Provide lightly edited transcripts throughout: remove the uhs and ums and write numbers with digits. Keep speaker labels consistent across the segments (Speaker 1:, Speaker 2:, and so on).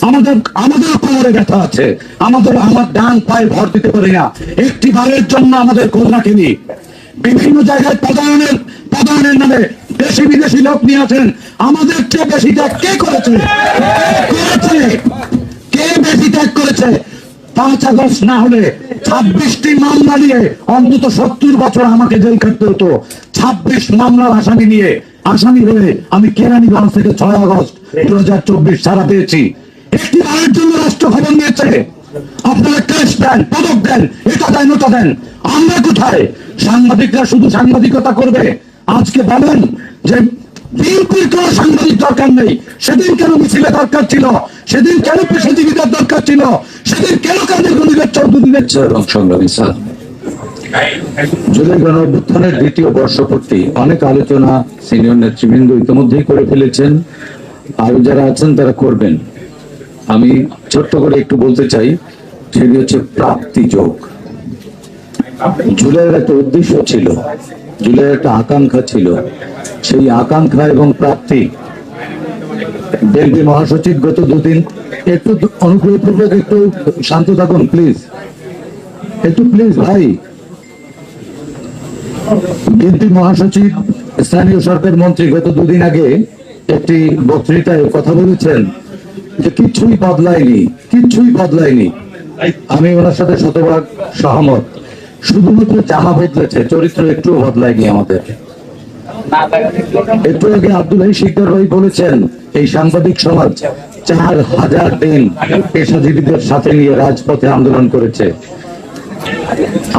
Speaker 1: আমাদের আমাদের কোমরে ব্যথা আছে, আমার ডান পায়ে ভর দিতে পারি না। একটি বারের জন্য আমাদের খোঁজ রাখেনি। বিভিন্ন জায়গায় পদায়নের নামে দেশি বিদেশি লোক নিয়ে আছেন। আমাদের চেয়ে বেশি ত্যাগ কে করেছে? কে বেশি ত্যাগ করেছে? 5 আগস্ট না হলে 26টি মামলা নিয়ে অন্তত 70 বছর আমাকে জেল খাটতে হতো। 26 মামলার আসামি হয়ে আমি কেরানীগঞ্জ থেকে 6 আগস্ট 2024 ছাড়া পেয়েছি। একটি বারের জন্য রাষ্ট্র খবর নিয়েছে। আপনারা কেস দেন, পদক দেন, এটা দেন, ওটা দেন। আমরা কোথায়? সাংবাদিকরা শুধু সাংবাদিকতা করবে। আজকে বলেন যে বিএনপির কোন সাংবাদিক দরকার নেই। সেদিন কেন মিছিলে দরকার ছিল? সেদিন কেন পেশাজীবীদের দরকার ছিল? সেদিন কেন কাদের গণিবের চৌধুরীদের সংগ্রামী স্যার? জুলাই গণঅভ্যুত্থানের দ্বিতীয় বর্ষপূর্তি অনেক আলোচনা সিনিয়র নেতৃবৃন্দ ইতিমধ্যেই করে ফেলেছেন, আর যারা আছেন তারা করবেন। আমি ছোট্ট করে একটু বলতে চাই, সেটি হচ্ছে প্রাপ্তি যোগ। জুলাইয়ের একটা উদ্দেশ্য ছিল, জুলাইয়ের একটা আকাঙ্ক্ষা ছিল। সেই আকাঙ্ক্ষা এবং প্রাপ্তি বিএনপি মহাসচিব গত দুদিন, একটু অনুগ্রহপূর্বক একটু শান্ত থাকুন প্লিজ, একটু প্লিজ ভাই। বিএনপি মহাসচিব স্থানীয় সরকার মন্ত্রী গত দুদিন আগে একটি বক্তৃতায় কথা বলেছেন যে কিচ্ছুই বদলায়নি। আমি ওনার সাথে শতভাগ সহমত। শুধুমাত্র জামা বদলেছে, চরিত্র একটু বদলায়নি আমাদের। একটু আগে আব্দুল হাই শিকদার ভাই বলেছেন এই সাংবাদিক সমাজ 4000 দিন পেশাজীবীদের সাথে নিয়ে রাজপথে আন্দোলন করেছে।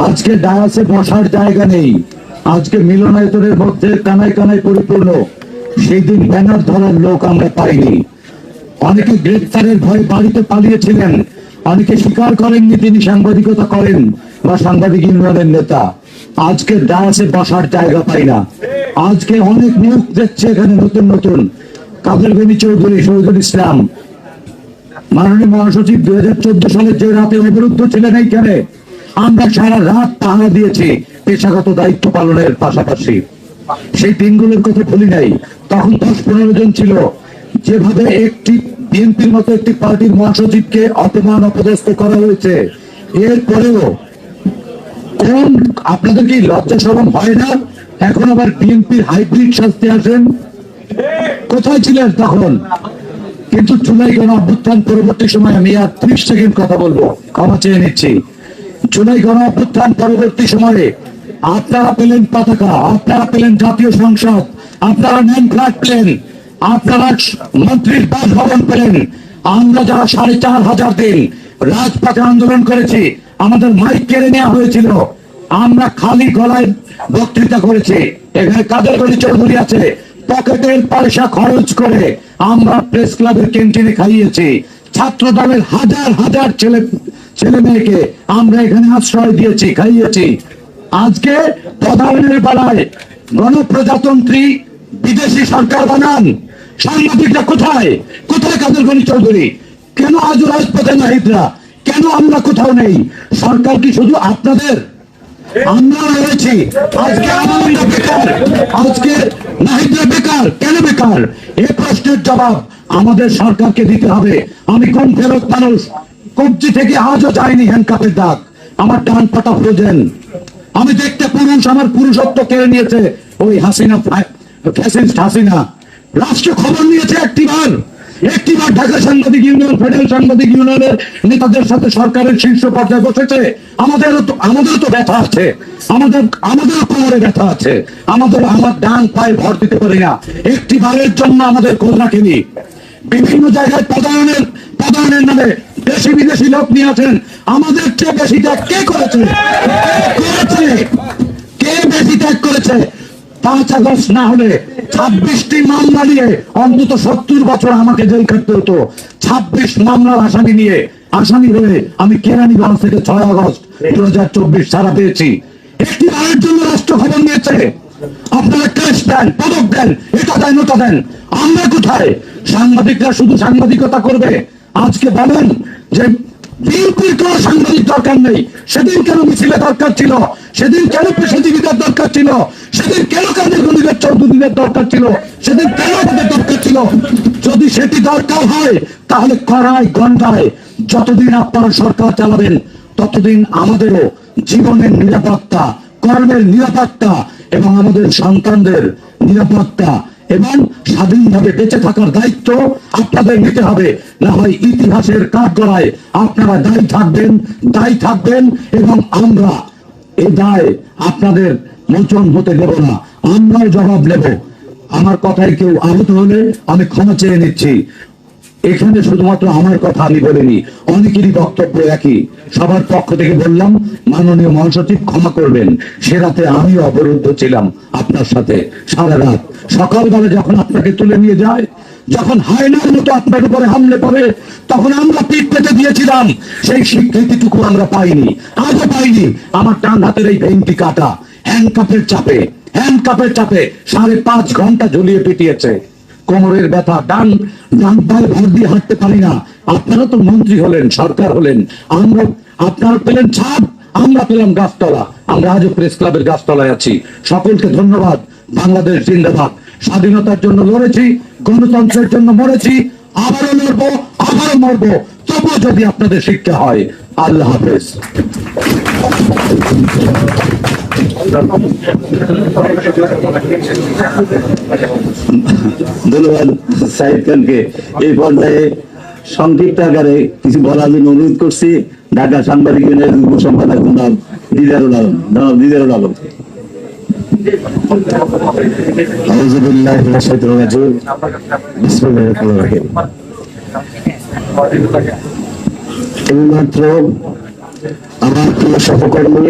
Speaker 1: আজকে ডায়াসে বসার জায়গা নেই, আজকে মিলনায়তনের মধ্যে কানায় কানায় পরিপূর্ণ। সেই দিন ব্যানার ধরার লোক আমরা পাইনি। অনেকে গ্রেফতারের ভয়ে বাড়িতে পালিয়েছিলেন, অনেকে স্বীকার করেননি তিনি সাংবাদিকতা করেন বা সাংবাদিক ইউনিয়নের নেতা। আজকে ডায়াসে বসার জায়গা পাই না। আজকে অনেক নিয়োগ দেখছে এখানে নতুন কাদের গনি চৌধুরী, শহীদুল ইসলাম। মাননীয় মহাসচিব 2014 সালে যে রাতে অবরুদ্ধ ছিলেন এইখানে, আমরা সারা রাত পাহারা দিয়েছি পেশাগত দায়িত্ব পালনের পাশাপাশি। সেই দিনগুলোর কথা ভুলি নাই। তখন 10-15 জন ছিল। যেভাবে একটি বিএনপির মতো একটি পার্টির মহাসচিবকে অপমান অপদস্থ করা হয়েছে, এরপরেও কোন আপনাদের কি লজ্জা শরম হয় না? এখন আবার বিএনপির হাইব্রিড শাস্তি আসেন। কোথায় ছিলেন তখন? কিন্তু জুলাই গণঅভ্যুত্থান পরবর্তী সময়, আমি আর 30 সেকেন্ড কথা বলবো, ক্ষমা চেয়ে নিচ্ছি। জুলাই গণঅভ্যুত্থান পরবর্তী সময়ে আপনারা পেলেন পতাকা, আপনারা পেলেন জাতীয় সংসদ, আপনারা নেন ফ্ল্যাগ পেলেন, আপনারা মন্ত্রীর বাসভবন পেলেন। আমরা যারা 4500 দিন রাজপথে আন্দোলন করেছি, আমাদের মাইক কেড়ে নেওয়া হয়েছিল, আমরা খালি গলায় বক্তৃতা করেছি। এখানে কাদের গনি চৌধুরী আছে, পকেটের পয়সা খরচ করে আমরা প্রেস ক্লাবের ক্যান্টিনে খাইয়েছি। ছাত্র দলের হাজার ছেলে মেয়েকে আমরা এখানে আশ্রয় দিয়েছি, খাইয়েছি। আজকে প্রধানের বেলায় গণপ্রজাতন্ত্রী বিদেশি সরকার বানান। সাংবাদিকরা কোথায়? কাদের গনি চৌধুরী? কেন আজ রাজপথে নাহিদরা? কেন আমরা কোথাও নেই? সরকার কি শুধু আপনাদের? আমরা রয়েছি। আজকে আমরা বেকার, আজকে নাহিদরা বেকার। কেন বেকার? এই প্রশ্নের জবাব আমাদের সরকারকে দিতে হবে। আমি কোন ফেরত মানুষ, কবজি থেকে আজও যায়নি হ্যান্ডকাপের দাগ। আমার ডান পাটা ফ্রোজেন। আমি দেখতে পুরুষ, আমার পুরুষত্ব কেড়ে নিয়েছে ওই হাসিনা, ফ্যাসিস্ট হাসিনা। রাষ্ট্র খবর নিয়েছে একটিবার ঢাকা সাংবাদিক ইউনিয়ন, ফেডারেল সাংবাদিক ইউনিয়নের নেতাদের সাথে সরকারের শীর্ষ পর্যায়ে বসেছে। আমাদেরও তো ব্যথা আছে, আমাদেরও কোমরে ব্যথা আছে। আমার ডান পায়ে ভর দিতে পারি না। একটি বারের জন্য আমাদের খোঁজ রাখেনি। বিভিন্ন জায়গায় পদায়নের নামে দেশি বিদেশি লোক নিয়ে আছেন। আমাদের চেয়ে বেশি ত্যাগ কে করেছে? কে বেশি ত্যাগ করেছে? 5 আগস্ট না হলে 26টি মামলা নিয়ে অন্তত 70 বছর আমাকে জেল খাটতে হতো। 26 মামলার আসামি হয়ে আমি কেরানীগঞ্জ থেকে 6 আগস্ট 2024 ছাড়া পেয়েছি। একটি বারের জন্য রাষ্ট্র খবর নিয়েছে। আপনারা কেস দেন, পদক দেন, এটা দেন, ওটা দেন। আমরা কোথায়? সাংবাদিকরা শুধু সাংবাদিকতা করবে। আজকে বলেন যে বিএনপির কোনো সাংবাদিক দরকার নেই। সেদিন কেন মিছিলে দরকার ছিল? সেদিন কেন পেশাজীবীদের দরকার ছিল? সেদিন কেন কাদের গণিতের চৌধুরীদের দরকার ছিল? সেদিন কেন আমাদের দরকার ছিল? যদি সেটি দরকার হয় তাহলে কড়াই গন্ডায় যতদিন আপনারা সরকার চালাবেন ততদিন আমাদেরও জীবনের নিরাপত্তা, কর্মের নিরাপত্তা এবং আমাদের সন্তানদের নিরাপত্তা এবং স্বাধীনভাবে বেঁচে থাকার দায়িত্ব আপনাদের নিতে হবে। না হয় ইতিহাসের কাঠগড়ায় আপনারা দায়ী থাকবেন এবং আমরা এই দায় আপনাদের মোচন হতে দেব না, আমরাও জবাব নেব। আমার কথায় কেউ আহত হলে আমি ক্ষমা চেয়ে নিচ্ছি। এখানে শুধুমাত্র আমার কথা আমি বলিনি, অনেকেরই বক্তব্য একই। সবার পক্ষ থেকে বললাম, মাননীয় মহাসচিব ক্ষমা করবেন, সে রাতে আমিও অবরুদ্ধ ছিলাম আপনার সাথে সারা রাত। সকালবেলা যখন আপনাকে তুলে নিয়ে যায়, যখন হায়নার মতো আপনার উপরে হামলে পড়ে, তখন আমরা পিঠ পেতে দিয়েছিলাম। সেই স্বীকৃতিটুকু আমরা পাইনি, আজও পাইনি। আমার ডান হাতের এই ভেঙটি কাটা, হ্যান্ডকাপের চাপে 5.5 ঘন্টা ঝুলিয়ে পিটিয়েছে। কোমরের ব্যথা, ডান পায়ে ভর দিয়ে হাঁটতে পারি না। আপনারা তো মন্ত্রী হলেন, সরকার হলেন, আপনারা পেলেন ছাদ, আমরা পেলাম গাছতলা। আমরা আজও প্রেস ক্লাবের গাছতলায় আছি। সকলকে ধন্যবাদ। বাংলাদেশ জিন্দাবাদ। স্বাধীনতার জন্য লড়েছি, গণতন্ত্রের জন্য মরেছি, আবারও লড়বো, আবারও মরবো, তবুও যদি আপনাদের শিক্ষা হয়। আল্লাহ হাফেজ।
Speaker 2: ধন্যবাদ সাইদ খানকে। এই পর্যায়ে সংক্ষিপ্ত আকারে কিছু বলার জন্য অনুরোধ করছি ঢাকা সাংবাদিক ইউনিয়নের যুগ্ম সম্পাদক জনাব দিদারুল আলম।
Speaker 1: এইমাত্র আমার প্রিয় সহকর্মী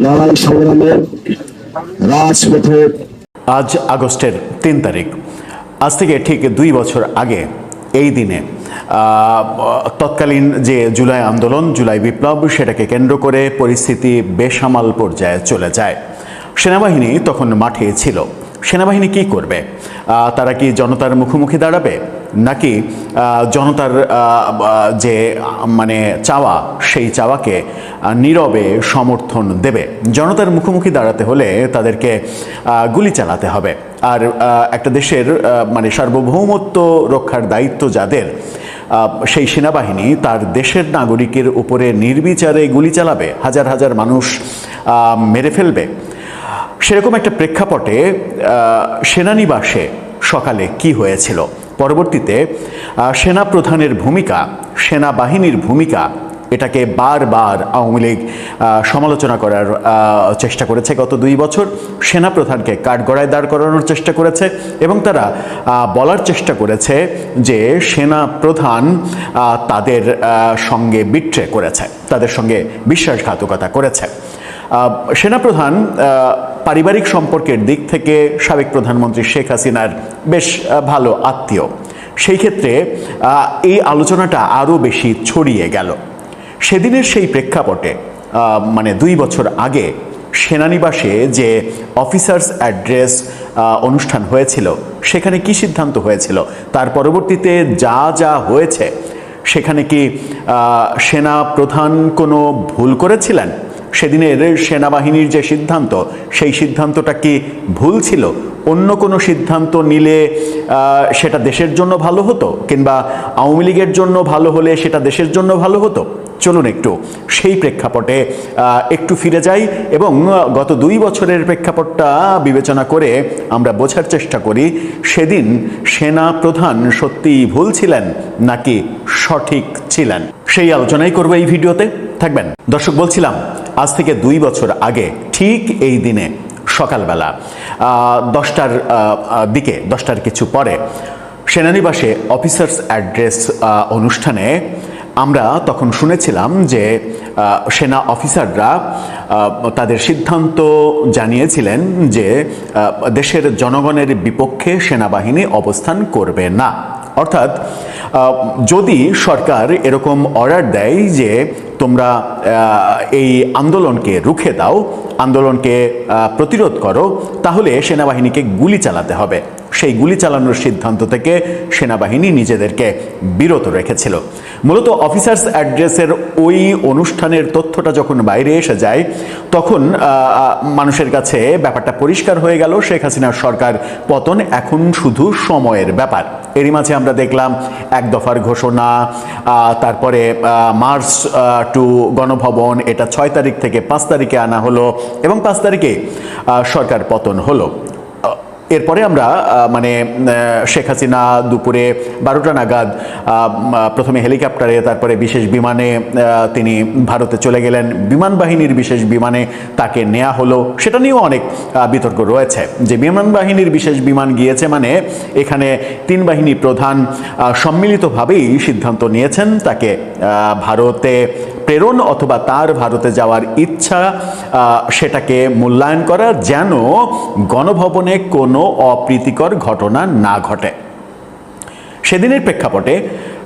Speaker 1: লড়াই সংগ্রামের রাজপথে
Speaker 3: আজ আগস্টের 3 তারিখ, আজ থেকে ঠিক 2 বছর আগে এই দিনে তৎকালীন যে জুলাই আন্দোলন, জুলাই বিপ্লব, সেটাকে কেন্দ্র করে পরিস্থিতি বেসামাল পর্যায়ে চলে যায়। সেনাবাহিনী তখন মাঠে ছিল। সেনাবাহিনী কি করবে? তারা কি জনতার মুখোমুখি দাঁড়াবে, নাকি জনতার যে চাওয়া, সেই চাওয়াকে নীরবে সমর্থন দেবে? জনতার মুখোমুখি দাঁড়াতে হলে তাদেরকে গুলি চালাতে হবে। আর একটা দেশের সার্বভৌমত্ব রক্ষার দায়িত্ব যাদের, সেই সেনাবাহিনী তার দেশের নাগরিকের উপরে নির্বিচারে গুলি চালাবে, হাজার হাজার মানুষ মেরে ফেলবে। সেরকম একটা প্রেক্ষাপটে সেনানিবাসে সকালে কি হয়েছিল, পরবর্তীতে সেনাপ্রধানের ভূমিকা, সেনাবাহিনীর ভূমিকা, এটাকে বারবার আওয়ামী লীগ সমালোচনা করার চেষ্টা করেছে। গত 2 বছর সেনাপ্রধানকে কাঠগড়ায় দাঁড় করানোর চেষ্টা করেছে এবং তারা বলার চেষ্টা করেছে যে সেনাপ্রধান তাদের সঙ্গে বিট্রে করেছে, তাদের সঙ্গে বিশ্বাসঘাতকতা করেছে। সেনাপ্রধান পারিবারিক সম্পর্কের দিক থেকে সাবেক প্রধানমন্ত্রী শেখ হাসিনার বেশ ভালো আত্মীয়। সেই ক্ষেত্রে এই আলোচনাটা আরও বেশি ছড়িয়ে গেল। সেদিনের সেই প্রেক্ষাপটে 2 বছর আগে সেনানিবাসে যে অফিসার্স অ্যাড্রেস অনুষ্ঠান হয়েছিল, সেখানে কি সিদ্ধান্ত হয়েছিল, তার পরবর্তীতে যা যা হয়েছে, সেখানে কি সেনা প্রধান কোনো ভুল করেছিলেন? সেদিনের সেনাবাহিনীর যে সিদ্ধান্ত, সেই সিদ্ধান্তটা কি ভুল ছিল? অন্য কোনো সিদ্ধান্ত নিলে সেটা দেশের জন্য ভালো হতো, কিংবা আওয়ামী লীগের জন্য ভালো হলে সেটা দেশের জন্য ভালো হতো? চলুন একটু সেই প্রেক্ষাপটে একটু ফিরে যাই এবং গত 2 বছরের প্রেক্ষাপটটা বিবেচনা করে আমরা বোঝার চেষ্টা করি সেদিন সেনা প্রধান সত্যিই ভুল ছিলেন নাকি সঠিক ছিলেন। সেই আলোচনাই করবো এই ভিডিওতে, থাকবেন। দর্শক, বলছিলাম আজ থেকে 2 বছর আগে ঠিক এই দিনে সকালবেলা 10টার দিকে, 10টার কিছু পরে সেনানিবাসে অফিসার্স অ্যাড্রেস অনুষ্ঠানে আমরা তখন শুনেছিলাম যে সেনা অফিসাররা তাদের সিদ্ধান্ত জানিয়েছিলেন যে দেশের জনগণের বিপক্ষে সেনাবাহিনী অবস্থান করবে না। অর্থাৎ যদি সরকার এরকম অর্ডার দেয় যে তোমরা এই আন্দোলনকে রুখে দাও, আন্দোলনকে প্রতিরোধ করো, তাহলে সেনাবাহিনীকে গুলি চালাতে হবে। সেই গুলি চালানোর সিদ্ধান্ত থেকে সেনাবাহিনী নিজেদেরকে বিরত রেখেছিল। মূলত অফিসার্স অ্যাড্রেসের ওই অনুষ্ঠানের তথ্যটা যখন বাইরে এসে যায়, তখন মানুষের কাছে ব্যাপারটা পরিষ্কার হয়ে গেল, শেখ হাসিনার সরকার পতন এখন শুধু সময়ের ব্যাপার। এরই মাঝে আমরা দেখলাম এক দফার ঘোষণা, তারপরে মার্চ টু গণভবন, এটা 6 তারিখ থেকে 5 তারিখে আনা হলো এবং 5 তারিখে সরকার পতন হলো। এরপরে আমরা শেখ হাসিনা দুপুরে 12টা নাগাদ প্রথমে হেলিকপ্টারে, তারপরে বিশেষ বিমানে তিনি ভারতে চলে গেলেন। বিমান বাহিনীর বিশেষ বিমানে তাকে নেওয়া হলো। সেটা নিয়েও অনেক বিতর্ক রয়েছে যে বিমান বাহিনীর বিশেষ বিমান গিয়েছে মানে এখানে 3 বাহিনী প্রধান সম্মিলিতভাবেই সিদ্ধান্ত নিয়েছেন তাকে ভারতে প্রেরণ অথবা তার ভারতে যাওয়ার ইচ্ছা সেটাকে মূল্যায়ন করা, যেন গণভবনে কোনো অপ্রীতিকর ঘটনা না ঘটে। সেদিনের প্রেক্ষাপটে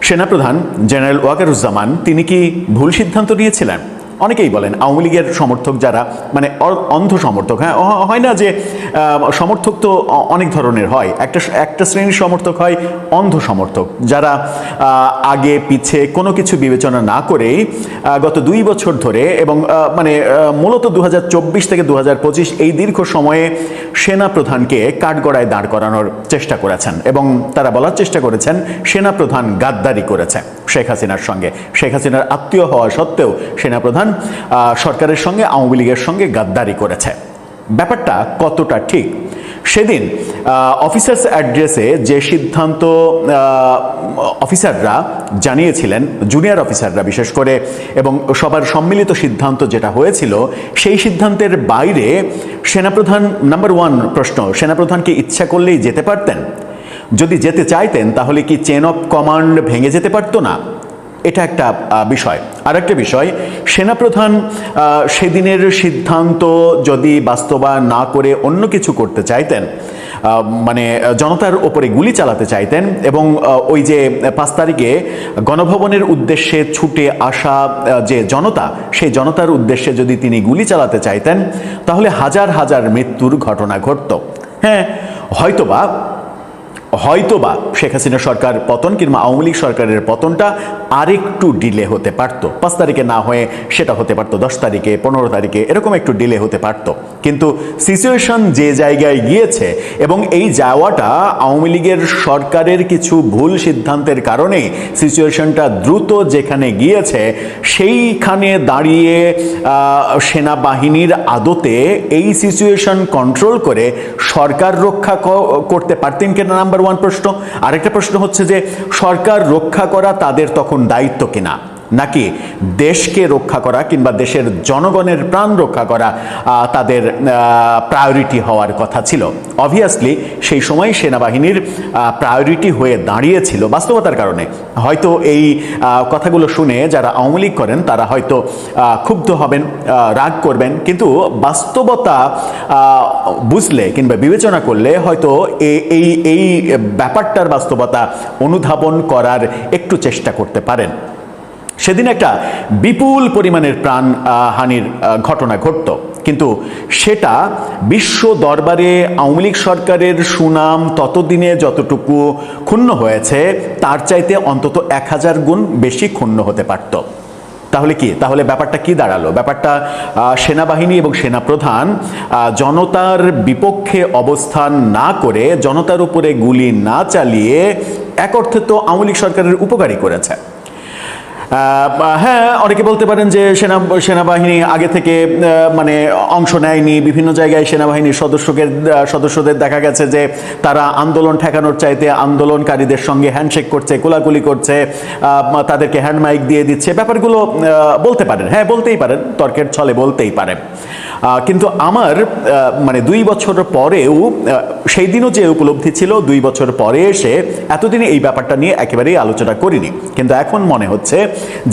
Speaker 3: সেনাপ্রধান জেনারেল ওয়াকারুজ্জামান তিনি কি ভুল সিদ্ধান্ত নিয়েছিলেন? অনেকেই বলেন, আওয়ামী লীগের সমর্থক যারা, অন্ধ সমর্থক, হ্যাঁ, হয় না যে সমর্থক তো অনেক ধরনের হয়, একটা শ্রেণীর সমর্থক হয় অন্ধ সমর্থক, যারা আগে পিছে কোনো কিছু বিবেচনা না করেই গত 2 বছর ধরে এবং মূলত 2024 থেকে 2025 এই দীর্ঘ সময়ে সেনাপ্রধানকে কাঠগড়ায় দাঁড় করানোর চেষ্টা করেছেন এবং তারা বলার চেষ্টা করেছেন সেনাপ্রধান গাদ্দারি করেছে শেখ হাসিনার সঙ্গে। শেখ হাসিনার আত্মীয় হওয়া সত্ত্বেও সেনাপ্রধান সরকারের সঙ্গে, আওয়ামী লীগের সঙ্গে গাদ্দারি করেছে। ব্যাপারটা কতটা ঠিক? সেদিন অফিসার্স অ্যাড্রেসে যে সিদ্ধান্ত অফিসাররা জানিয়েছিলেন, জুনিয়র অফিসাররা বিশেষ করে, এবং সবার সম্মিলিত সিদ্ধান্ত যেটা হয়েছিল, সেই সিদ্ধান্তের বাইরে সেনাপ্রধান, নাম্বার 1 প্রশ্ন, সেনাপ্রধান কি ইচ্ছা করলেই যেতে পারতেন? যদি যেতে চাইতেন তাহলে কি চেন অফ কমান্ড ভেঙে যেতে পারতো না? এটা একটা বিষয়। আর একটা বিষয়, সেনাপ্রধান সেদিনের সিদ্ধান্ত যদি বাস্তবায়ন না করে অন্য কিছু করতে চাইতেন, জনতার ওপরে গুলি চালাতে চাইতেন এবং ওই যে 5 তারিখে গণভবনের উদ্দেশ্যে ছুটে আসা যে জনতা, সেই জনতার উদ্দেশ্যে যদি তিনি গুলি চালাতে চাইতেন, তাহলে হাজার হাজার মৃত্যুর ঘটনা ঘটত। হ্যাঁ, হয়তোবা শেখ হাসিনা সরকার পতন কিংবা আওয়ামী লীগ সরকারের পতনটা আরেকটু ডিলে হতে পারত। 5 তারিখে না হয়ে সেটা হতে পারত 10 তারিখে, 15 তারিখে, এরকম একটু ডিলে হতে পারত। কিন্তু সিচুয়েশন যে জায়গায় গিয়েছে এবং এই যাওয়াটা আওয়ামী লীগের সরকারের কিছু ভুল সিদ্ধান্তের কারণে সিচুয়েশনটা দ্রুত যেখানে গিয়েছে, সেইখানে দাঁড়িয়ে সেনাবাহিনীর আদতে এই সিচুয়েশন কন্ট্রোল করে সরকার রক্ষা করতে পারতেন কিনা, নাম্বার 1 প্রশ্ন। আরেকটা প্রশ্ন হচ্ছে যে সরকার রক্ষা করা তাদের তখন দায়িত্ব কিনা, নাকি দেশকে রক্ষা করা কিংবা দেশের জনগণের প্রাণ রক্ষা করা তাদের প্রায়োরিটি হওয়ার কথা ছিল। অবভিয়াসলি সেই সময় সেনাবাহিনীর প্রায়োরিটি হয়ে দাঁড়িয়েছিল বাস্তবতার কারণে। হয়তো এই কথাগুলো শুনে যারা আওয়ামী লীগ করেন তারা হয়তো ক্ষুব্ধ হবেন, রাগ করবেন, কিন্তু বাস্তবতা বুঝলে কিংবা বিবেচনা করলে হয়তো এই ব্যাপারটার বাস্তবতা অনুধাবন করার একটু চেষ্টা করতে পারেন। সেদিন একটা বিপুল পরিমাণের প্রাণ হানির ঘটনা ঘটত, কিন্তু সেটা বিশ্ব দরবারে আওয়ামী লীগ সরকারের সুনাম ততদিনে যতটুকু ক্ষুণ্ণ হয়েছে তার চাইতে অন্তত 1000 গুণ বেশি ক্ষুণ্ণ হতে পারত। তাহলে ব্যাপারটা কি দাঁড়ালো? ব্যাপারটা সেনাবাহিনী এবং সেনাপ্রধান জনতার বিপক্ষে অবস্থান না করে, জনতার উপরে গুলি না চালিয়ে এক অর্থে তো আওয়ামী লীগ সরকারের উপকারী করেছে। হ্যাঁ, অনেকে বলতে পারেন যে সেনাবাহিনী আগে থেকে অংশ নেয়নি। বিভিন্ন জায়গায় সেনাবাহিনীর সদস্যদের দেখা গেছে যে তারা আন্দোলন ঠেকানোর চাইতে আন্দোলনকারীদের সঙ্গে হ্যান্ডশেক করছে, কোলাকুলি করছে, তাদেরকে হ্যান্ড মাইক দিয়ে দিচ্ছে। ব্যাপারগুলো বলতে পারেন, হ্যাঁ বলতেই পারেন, তর্কের ছলে বলতেই পারেন। কিন্তু আমার 2 বছর পরেও, সেই দিনও যে উপলব্ধি ছিল, 2 বছর পরে এসে এতদিনে এই ব্যাপারটা নিয়ে একেবারেই আলোচনা করিনি। কিন্তু এখন মনে হচ্ছে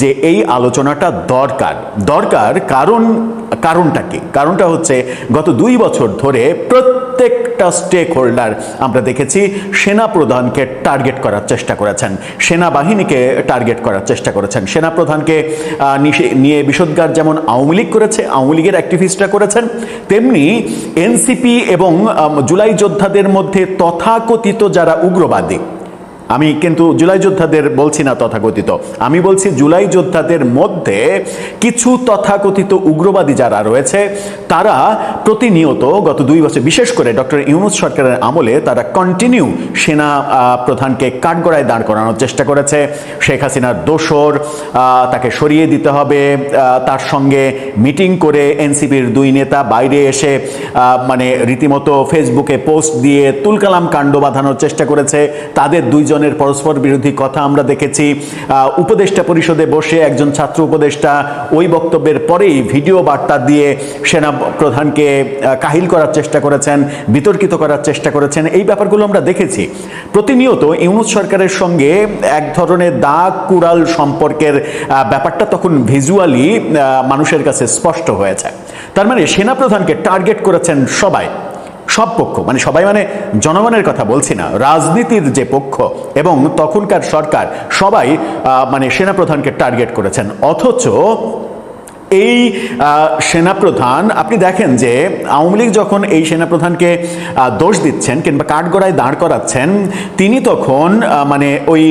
Speaker 3: যে এই আলোচনাটা দরকার। কারণটা কি? কারণটা হচ্ছে গত 2 বছর ধরে প্রত্যেকটা কয়েকটা স্টেক হোল্ডার আমরা দেখেছি সেনাপ্রধানকে টার্গেট করার চেষ্টা করেছেন, সেনাবাহিনীকে টার্গেট করার চেষ্টা করেছেন। সেনাপ্রধানকে নিয়ে বিষোদ্গার যেমন আওয়ামী লীগ করেছে, আওয়ামী লীগের অ্যাক্টিভিস্টরা করেছেন, তেমনি এনসিপি এবং জুলাই যোদ্ধাদের মধ্যে তথাকথিত যারা উগ্রবাদী, আমি কিন্তু জুলাই যোদ্ধাদের বলছি না তথাকথিত, আমি বলছি জুলাই যোদ্ধাদের মধ্যে কিছু তথাকথিত উগ্রবাদী যারা রয়েছে তারা প্রতিনিয়ত গত 2 বছর, বিশেষ করে ডক্টর ইউনূস সরকারের আমলে তারা কন্টিনিউ সেনা প্রধানকে কাঠগড়ায় দাঁড় করানোর চেষ্টা করেছে। শেখ হাসিনার দোসর, তাকে সরিয়ে দিতে হবে, তার সঙ্গে মিটিং করে এনসিপির 2 নেতা বাইরে এসে মানে রীতিমতো ফেসবুকে পোস্ট দিয়ে তুলকালাম কাণ্ড বাঁধানোর চেষ্টা করেছে। তাদের 2 জনের পরস্পর বিরোধী কথা আমরা দেখেছি। উপদেষ্টা পরিষদে বসে একজন ছাত্র উপদেষ্টা ওই বক্তব্যের পরেই ভিডিও বার্তা দিয়ে সেনা প্রধানকে কাহিল করার চেষ্টা করেছেন, বিতর্কিত করার চেষ্টা করেছেন। এই ব্যাপারগুলো আমরা দেখেছি। প্রতিনিয়ত ইউনূস সরকারের সঙ্গে এক ধরনের দাগ কুড়াল সম্পর্কের ব্যাপারটা তখন ভিজুয়ালি মানুষের কাছে স্পষ্ট হয়েছে। তার মানে সেনাপ্রধানকে টার্গেট করেছেন সবাই, সব পক্ষ, মানে সবাই মানে জনগণের কথা বলছি না, রাজনীতির যে পক্ষ এবং তখনকার সরকার সবাই মানে সেনাপ্রধানকে টার্গেট করেছেন। অথচ এই সেনাপ্রধান, আপনি দেখেন যে আওয়ামী লীগ যখন এই সেনাপ্রধানকে দোষ দিচ্ছেন কিংবা কাঠগড়ায় দাঁড় করাচ্ছেন, তিনি তখন মানে ওই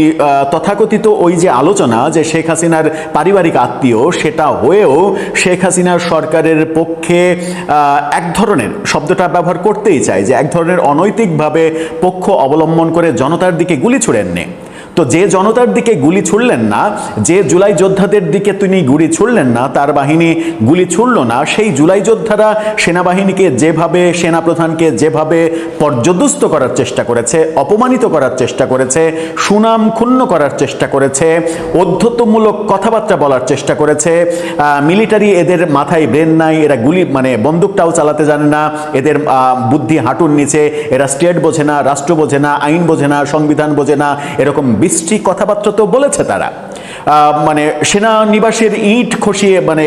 Speaker 3: তথাকথিত ওই যে আলোচনা যে শেখ হাসিনার পারিবারিক আত্মীয়, সেটা হয়েও শেখ হাসিনার সরকারের পক্ষে এক ধরনের, শব্দটা ব্যবহার করতেই চাই, যে এক ধরনের অনৈতিকভাবে পক্ষ অবলম্বন করে জনতার দিকে গুলি ছুড়েননি। তো যে জনতার দিকে গুলি ছুড়লেন না, যে জুলাই যোদ্ধাদের দিকে তিনি গুলি ছুড়লেন না, তার বাহিনী গুলি ছুড়ল না, সেই জুলাই যোদ্ধারা সেনাবাহিনীকে যেভাবে, সেনাপ্রধানকে যেভাবে পর্যদস্ত করার চেষ্টা করেছে, অপমানিত করার চেষ্টা করেছে, সুনাম ক্ষুণ্ণ করার চেষ্টা করেছে, অধ্যত্বমূলক কথাবার্তা বলার চেষ্টা করেছে, মিলিটারি এদের মাথায় ব্রেন নাই, এরা গুলি মানে বন্দুকটাও চালাতে জানে না, এদের বুদ্ধি হাঁটুর নিচে, এরা স্টেট বোঝে না, রাষ্ট্র বোঝে না, আইন বোঝে না, সংবিধান বোঝে না, এরকম বৃষ্টি কথাবার্তা তো বলেছে তারা। মানে সেনানিবাসের ইট খসিয়ে মানে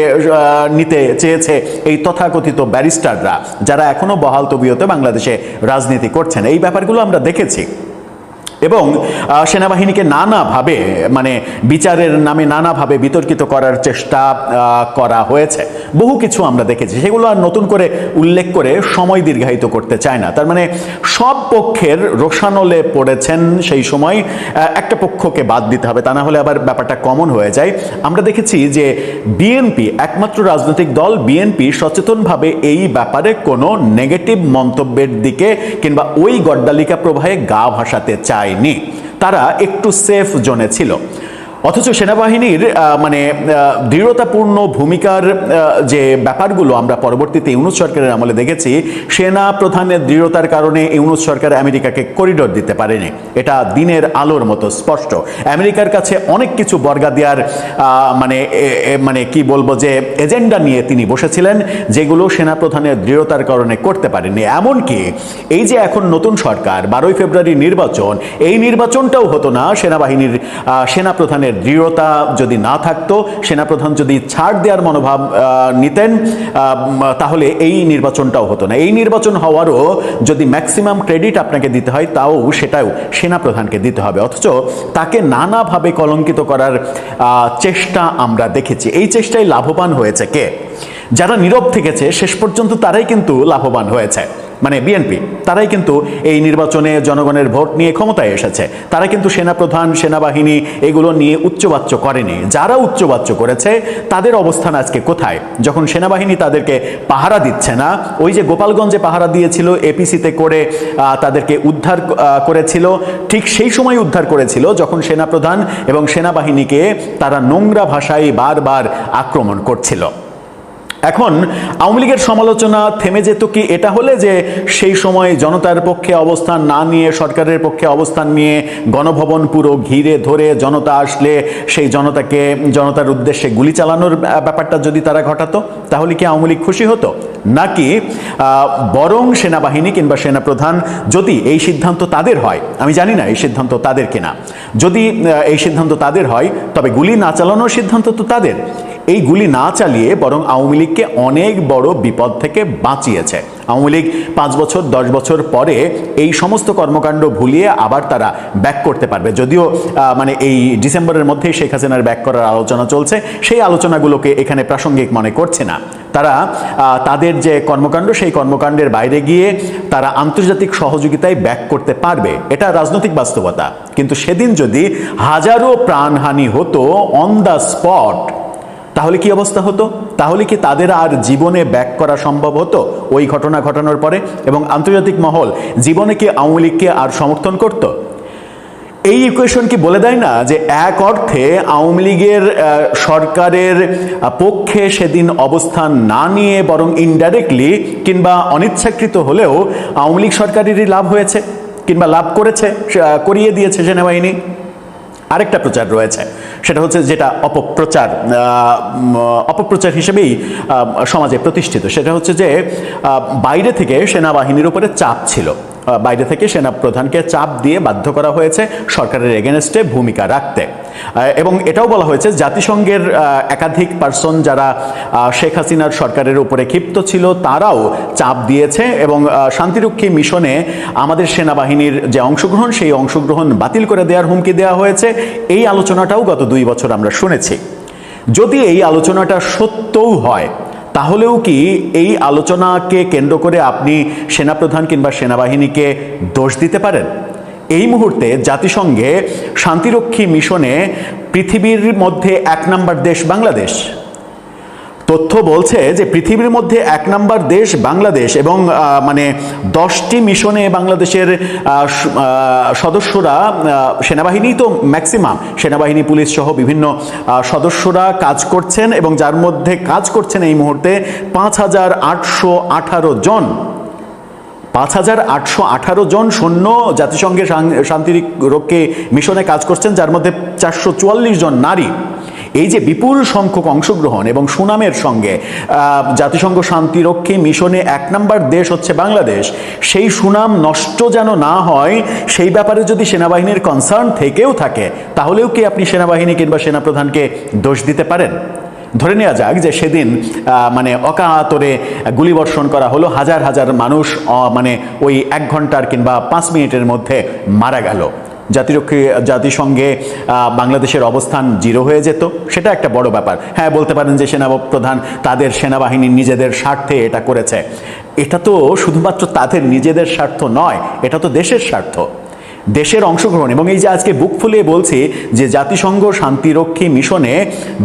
Speaker 3: নিতে চেয়েছে এই তথাকথিত ব্যারিস্টাররা, যারা এখনো বহাল তবিয়তে বাংলাদেশে রাজনীতি করছেন। এই ব্যাপারগুলো আমরা দেখেছি এবং সেনাবাহিনীকে নানাভাবে মানে বিচারের নামে নানাভাবে বিতর্কিত করার চেষ্টা করা হয়েছে। বহু কিছু আমরা দেখেছি, সেগুলো আর নতুন করে উল্লেখ করে সময় দীর্ঘায়িত করতে চায় না। তার মানে সব পক্ষের রোষানলে পড়েছেন সেই সময়, একটা পক্ষকে বাদ দিতে হবে, তা না হলে আবার ব্যাপারটা কমন হয়ে যায়। আমরা দেখেছি যে বিএনপি, একমাত্র রাজনৈতিক দল বিএনপি সচেতনভাবে এই ব্যাপারে কোনো নেগেটিভ মন্তব্যের দিকে কিংবা ওই গড্ডালিকা প্রবাহে গা ভাসাতে চায়, তারা একটু সেফ জোনে ছিল। অথচ সেনাবাহিনীর মানে দৃঢ়তাপূর্ণ ভূমিকার যে ব্যাপারগুলো আমরা পরবর্তীতে ইউনূস সরকারের আমলে দেখেছি, সেনা প্রধানের দৃঢ়তার কারণে ইউনূস সরকার আমেরিকাকে করিডোর দিতে পারেনি। এটা দিনের আলোর মতো স্পষ্ট। আমেরিকার কাছে অনেক কিছু বর্গা দেওয়ার মানে কি বলবো যে এজেন্ডা নিয়ে তিনি বসেছিলেন, যেগুলো সেনা প্রধানের দৃঢ়তার কারণে করতে পারেনি। এমনকি এই যে এখন নতুন সরকার, 12ই ফেব্রুয়ারি নির্বাচন, এই নির্বাচনটাও হতো না সেনাবাহিনীর সেনাপ্রধানের দৃঢ়তা যদি না থাকতো, সেনাপ্রধান যদি ছাড় দেওয়ার মনোভাব নিতেন, তাহলে এই নির্বাচনটাও হতো না। এই নির্বাচন হওয়ারও যদি ম্যাক্সিমাম ক্রেডিট আপনাকে দিতে হয়, সেটাও সেনাপ্রধানকে দিতে হবে। অথচ তাকে নানাভাবে কলঙ্কিত করার চেষ্টা আমরা দেখেছি। এই চেষ্টায় লাভবান হয়েছে কে? যারা নীরব থেকেছে শেষ পর্যন্ত তারাই কিন্তু লাভবান হয়েছে, মানে বিএনপি। তারাই কিন্তু এই নির্বাচনে জনগণের ভোট নিয়ে ক্ষমতায় এসেছে। তারা কিন্তু সেনাপ্রধান, সেনাবাহিনী এগুলো নিয়ে উচ্চবাচ্য করেনি। যারা উচ্চবাচ্য করেছে তাদের অবস্থান আজকে কোথায়? যখন সেনাবাহিনী তাদেরকে পাহারা দিচ্ছে না, ওই যে গোপালগঞ্জে পাহারা দিয়েছিল, এপিসিতে করে তাদেরকে উদ্ধার করেছিল, ঠিক সেই সময় উদ্ধার করেছিল যখন সেনাপ্রধান এবং সেনাবাহিনীকে তারা নোংরা ভাষায় বারবার আক্রমণ করছিল। এখন আওয়ামী লীগের সমালোচনা থেমে যেত কি এটা হলে যে সেই সময় জনতার পক্ষে অবস্থান না নিয়ে সরকারের পক্ষে অবস্থান নিয়ে গণভবন পুরো ঘিরে ধরে জনতা আসলে সেই জনতার উদ্দেশ্যে গুলি চালানোর ব্যাপারটা যদি তারা ঘটাতো, তাহলে কি আওয়ামী লীগ খুশি হতো? নাকি বরং সেনাবাহিনী কিংবা সেনাপ্রধান, যদি এই সিদ্ধান্ত তাদের হয়, আমি জানি না এই সিদ্ধান্ত তাদের কিনা, যদি এই সিদ্ধান্ত তাদের হয় তবে গুলি না চালানোর সিদ্ধান্ত তো তাদের, এই গুলি না চালিয়ে বরং আওয়ামী লীগকে অনেক বড় বিপদ থেকে বাঁচিয়েছে। আওয়ামী লীগ 5 বছর 10 বছর পরে এই সমস্ত কর্মকাণ্ড ভুলিয়ে আবার তারা ব্যাক করতে পারবে। যদিও মানে এই ডিসেম্বরের মধ্যেই শেখ হাসিনার ব্যাক করার আলোচনা চলছে, সেই আলোচনাগুলোকে এখানে প্রাসঙ্গিক মনে করছে না। তারা তাদের যে কর্মকাণ্ড, সেই কর্মকাণ্ডের বাইরে গিয়ে তারা আন্তর্জাতিক সহযোগিতায় ব্যাক করতে পারবে, এটা রাজনৈতিক বাস্তবতা। কিন্তু সেদিন যদি হাজারো প্রাণহানি হতো অন দ্য স্পট, তাহলে কি অবস্থা হতো? তাহলে কি তাদের আর জীবনে ব্যাক করা সম্ভব হতো ওই ঘটনা ঘটানোর পরে? এবং আন্তর্জাতিক মহল জীবনে কি আওয়ামী লীগকে আর সমর্থন করত? এই ইকুয়েশন কি বলে দেয় না যে এক অর্থে আওয়ামী লীগের সরকারের পক্ষে সেদিন অবস্থান না নিয়ে বরং ইনডাইরেক্টলি কিংবা অনিচ্ছাকৃত হলেও আওয়ামী লীগ সরকারেরই লাভ হয়েছে কিংবা লাভ করিয়ে দিয়েছে সেনাবাহিনী। আরেকটা প্রচার রয়েছে, সেটা হচ্ছে যেটা অপপ্রচার হিসেবেই সমাজে প্রতিষ্ঠিত, সেটা হচ্ছে যে বাইরে থেকে সেনাবাহিনীর উপরে চাপ ছিল, বাইরে থেকে সেনাপ্রধানকে চাপ দিয়ে বাধ্য করা হয়েছে সরকারের এগেনস্টে ভূমিকা রাখতে। এবং এটাও বলা হয়েছে জাতিসংঘের একাধিক পার্সন যারা শেখ হাসিনার সরকারের উপরে ক্ষিপ্ত ছিল তারাও চাপ দিয়েছে এবং শান্তিরক্ষী মিশনে আমাদের সেনাবাহিনীর যে অংশগ্রহণ, সেই অংশগ্রহণ বাতিল করে দেওয়ার হুমকি দেওয়া হয়েছে। এই আলোচনাটাও গত 2 বছর আমরা শুনেছি। যদি এই আলোচনাটা সত্যও হয়, তাহলেও কি এই আলোচনাকে কেন্দ্র করে আপনি সেনাপ্রধান কিংবা সেনাবাহিনীকে দোষ দিতে পারেন? এই মুহূর্তে জাতিসংঘে শান্তিরক্ষী মিশনে পৃথিবীর মধ্যে 1 নম্বর দেশ বাংলাদেশ। তথ্য বলছে যে পৃথিবীর মধ্যে 1 নম্বর দেশ বাংলাদেশ এবং মানে 10টি মিশনে বাংলাদেশের সদস্যরা, সেনাবাহিনী তো ম্যাক্সিমাম, সেনাবাহিনী পুলিশ সহ বিভিন্ন সদস্যরা কাজ করছেন এবং যার মধ্যে কাজ করছেন এই মুহূর্তে 5,818 জন। 5,818 জন সৈন্য জাতিসংঘের শান্তিরক্ষী মিশনে কাজ করছেন, যার মধ্যে 444 জন নারী। এই যে বিপুল সংখ্যক অংশগ্রহণ এবং সুনামের সঙ্গে জাতিসংঘ শান্তিরক্ষী মিশনে 1 নম্বর দেশ হচ্ছে বাংলাদেশ, সেই সুনাম নষ্ট যেন না হয় সেই ব্যাপারে যদি সেনাবাহিনীর কনসার্ন থেকেও থাকে, তাহলেও কি আপনি সেনাবাহিনী কিংবা সেনাপ্রধানকে দোষ দিতে পারেন? ধরে নেওয়া যাক যে সেদিন মানে অকাতরে গুলিবর্ষণ করা হলো, হাজার হাজার মানুষ মানে ওই 1 ঘন্টার কিংবা 5 মিনিটের মধ্যে মারা গেল, জাতিসংঘে বাংলাদেশের অবস্থান 0 হয়ে যেত। সেটা একটা বড় ব্যাপার। হ্যাঁ, বলতে পারেন যে সেনাপ্রধান তাদের সেনাবাহিনীর নিজেদের স্বার্থে এটা করেছে। এটা তো শুধুমাত্র তাদের নিজেদের স্বার্থ নয়, এটা তো দেশের স্বার্থ, দেশের অংশগ্রহণ। এবং এই যে আজকে বুক ফুলিয়ে বলছি যে জাতিসংঘ শান্তিরক্ষী মিশনে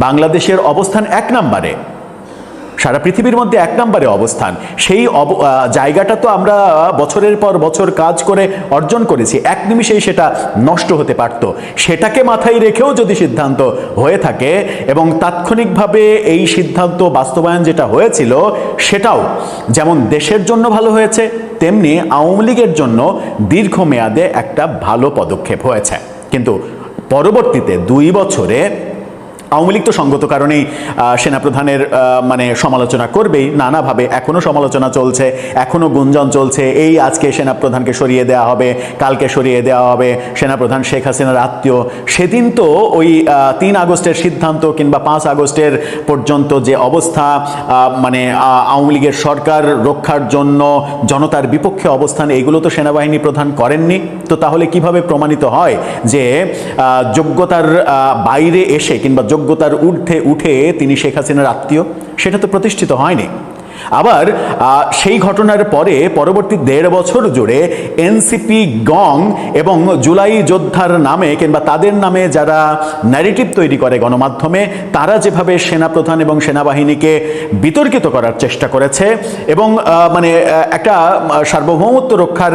Speaker 3: বাংলাদেশের অবস্থান 1 নম্বরে, সারা পৃথিবীর মধ্যে 1 নম্বরে অবস্থান। সেই জায়গাটা তো আমরা বছরের পর বছর কাজ করে অর্জন করেছি, 1 নিমিষেই সেটা নষ্ট হতে পারত। সেটাকে মাথায় রেখেও যদি সিদ্ধান্ত হয়ে থাকে এবং তাৎক্ষণিকভাবে এই সিদ্ধান্ত বাস্তবায়ন যেটা হয়েছিল সেটাও যেমন দেশের জন্য ভালো হয়েছে, তেমনি আওয়ামী লীগের জন্য দীর্ঘমেয়াদে একটা ভালো পদক্ষেপ হয়েছে। কিন্তু পরবর্তীতে 2 বছরে আওয়ামী লীগ তো সঙ্গত কারণেই সেনাপ্রধানের মানে সমালোচনা করবেই নানাভাবে। এখনও সমালোচনা চলছে, এখনও গুঞ্জন চলছে, এই আজকে সেনাপ্রধানকে সরিয়ে দেওয়া হবে, কালকে সরিয়ে দেওয়া হবে, সেনাপ্রধান শেখ হাসিনার আত্মীয়। সেদিন তো ওই 3 আগস্টের সিদ্ধান্ত কিংবা 5 আগস্টের পর্যন্ত যে অবস্থা, মানে আওয়ামী লীগের সরকার রক্ষার জন্য জনতার বিপক্ষে অবস্থান, এগুলো তো সেনাবাহিনী প্রধান করেননি। তো তাহলে কিভাবে প্রমাণিত হয় যে যোগ্যতার বাইরে এসে কিংবা যোগ্যতার ঊর্ধ্বে উঠে তিনি শেখ হাসিনার আত্মীয়? সেটা তো প্রতিষ্ঠিত হয়নি। আবার সেই ঘটনার পরে পরবর্তী 1.5 বছর জুড়ে এনসিপি গং এবং জুলাই যোদ্ধার নামে কিংবা তাদের নামে যারা ন্যারেটিভ তৈরি করে গণমাধ্যমে, তারা যেভাবে সেনাপ্রধান এবং সেনাবাহিনীকে বিতর্কিত করার চেষ্টা করেছে এবং মানে একটা সার্বভৌমত্ব রক্ষার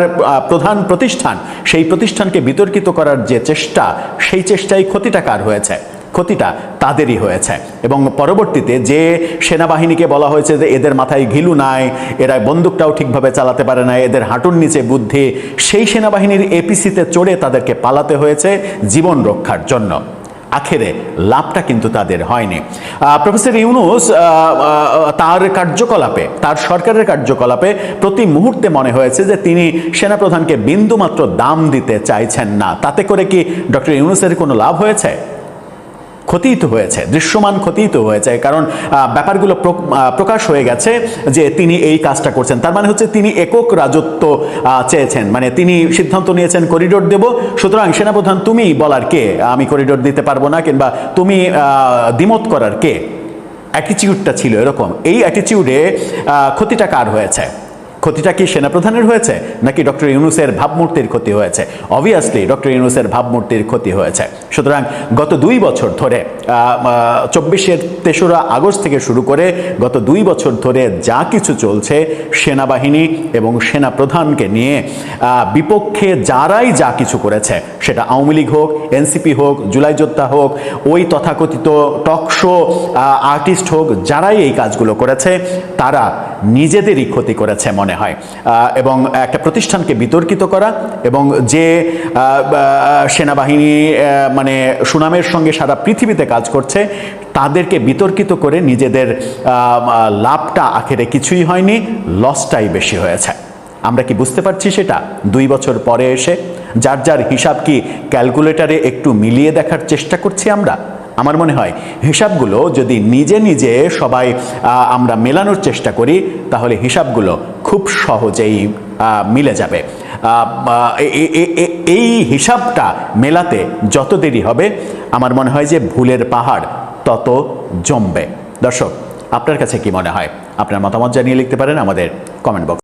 Speaker 3: প্রধান প্রতিষ্ঠান, সেই প্রতিষ্ঠানকে বিতর্কিত করার যে চেষ্টা, সেই চেষ্টায় ক্ষতিটা কার হয়েছে? ক্ষতিটা তাদেরই হয়েছে। এবং পরবর্তীতে যে সেনাবাহিনীকে বলা হয়েছে যে এদের মাথায় ঘিলু নাই, এরা বন্দুকটাও ঠিকভাবে চালাতে পারে না, এদের হাঁটুর নিচে বুদ্ধি, সেই সেনাবাহিনীর এপিসিতে চড়ে তাদেরকে পালাতে হয়েছে জীবন রক্ষার জন্য। আখেরে লাভটা কিন্তু তাদের হয়নি। প্রফেসর ইউনূস তার কার্যকলাপে, তার সরকারের কার্যকলাপে প্রতি মুহূর্তে মনে হয়েছে যে তিনি সেনাপ্রধানকে বিন্দুমাত্র দাম দিতে চাইছেন না। তাতে করে কি ডক্টর ইউনূসের কোনো লাভ হয়েছে? ক্ষতিই তো হয়েছে, দৃশ্যমান ক্ষতিই তো হয়েছে, কারণ ব্যাপারগুলো প্রকাশ হয়ে গেছে যে তিনি এই কাজটা করছেন। তার মানে হচ্ছে তিনি একক রাজত্ব চেয়েছেন, মানে তিনি সিদ্ধান্ত নিয়েছেন করিডোর দেব, সুতরাং সেনাপ্রধান তুমি বলার কে, আমি করিডোর দিতে পারবো না, কিংবা তুমি দ্বিমত করার কে। অ্যাটিটিউডটা ছিল এরকম। এই অ্যাটিটিউডে ক্ষতিটা কার হয়েছে? ক্ষতিটা কি সেনাপ্রধানের হয়েছে নাকি ডক্টর ইউনূসের ভাবমূর্তির ক্ষতি হয়েছে? অবভিয়াসলি ডক্টর ইউনূসের ভাবমূর্তির ক্ষতি হয়েছে। সুতরাং গত 2 বছর ধরে 24-এর 3রা আগস্ট থেকে শুরু করে গত 2 বছর ধরে যা কিছু চলছে, সেনাবাহিনী এবং সেনাপ্রধানকে নিয়ে বিপক্ষে যারাই যা কিছু করেছে, সেটা আওয়ামী লীগ হোক, এনসিপি হোক, জুলাই যোদ্ধা হোক, ওই তথাকথিত টকশো আর্টিস্ট হোক, যারাই এই কাজগুলো করেছে তারা নিজেদেরই ক্ষতি করেছে মনে হয়। এবং একটা প্রতিষ্ঠানকে বিতর্কিত করা এবং যে সেনাবাহিনী মানে সুনামের সঙ্গে সারা পৃথিবীতে কাজ করছে তাদেরকে বিতর্কিত করে নিজেদের লাভটা আখেরে কিছুই হয়নি, লসটাই বেশি হয়েছে। আমরা কি বুঝতে পারছি সেটা? 2 বছর পরে এসে যার যার হিসাব কি ক্যালকুলেটরে একটু মিলিয়ে দেখার চেষ্টা করছি আমরা? আমার মনে হয় হিসাবগুলো যদি নিজে নিজে সবাই আমরা মেলানোর চেষ্টা করি তাহলে হিসাবগুলো খুব সহজেই মিলে যাবে। এই হিসাবটা মেলাতে যত দেরি হবে আমার মনে হয় যে ভুলের পাহাড় তত জমবে। দর্শক, আপনার কাছে কি মনে হয়? আপনার মতামত জানিয়ে লিখতে পারেন আমাদের কমেন্ট বক্স।